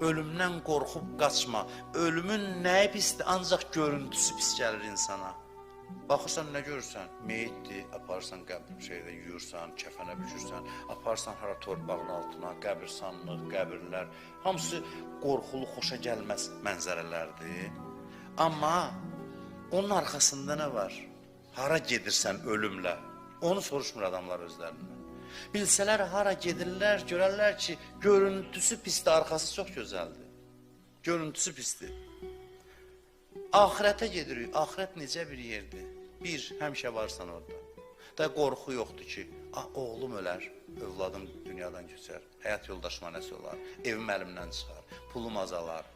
Ölümdən qorxub qaçma. Ölümün nəyi pisdir? Ancaq görüntüsü pis gəlir insana. Baxırsan, nə görürsən? Meyitdir, aparırsan şeydə yuyursan, kəfənə bükürsən, aparırsan hara torpağın altına, qəbirstanlıq, qəbirlər. Hamısı qorxulu, xoşa gəlməz mənzərələrdir. Amma onun arxasında nə var? Hara gedirsən ölümlə? Onu soruşmur adamlar özlərindən. Bilsələr hara gedirlər, görərlər ki, görüntüsü pisdir, arxası çox gözəldir. Görüntüsü pisdir. Ahirətə gedirik. Ahirət necə bir yerdir? Bir, həmişə varsan orada. Da qorxu yoxdur ki, oğlum ölər, övladım dünyadan keçər, həyat yoldaşıma nəsə olar, evim əlimdən çıxar, pulum azalar,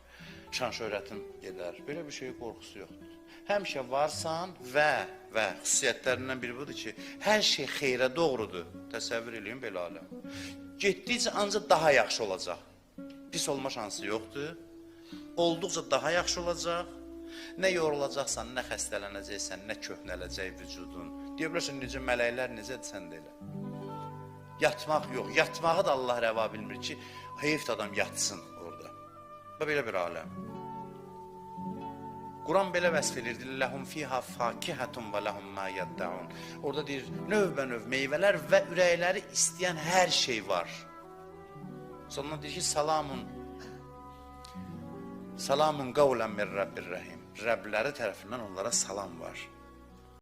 şan şöhrətim gedər. Belə bir şey qorxusu yoxdur. Həmişə varsan və xüsusiyyətlərindən biri budur ki, hər şey xeyrə doğrudur. Təsəvvür edin belə aləm. Getdikcə ancaq daha yaxşı olacaq. Pis olma şansı yoxdur. Olduqca daha yaxşı olacaq. Nə yorulacaqsan, nə xəstələnəcəksən, nə köhnələcək vücudun. Deyə bilərsən, necə mələklər necədir sən də elə. Yatmaq yox. Yatmağı da Allah rəva bilmir ki, heyf adam yatsın orada. Belə bir aləm. Quran belə vəsf edirdi. Ləhum fiha fakihatun və ləhum ma yaddaun. Orada deyir, növbə-növ meyvələr və ürəkləri istəyən hər şey var. Sonuna deyir ki, salamun qavlən min Rabbir rəhim. Rəbləri tərəfindən onlara salam var.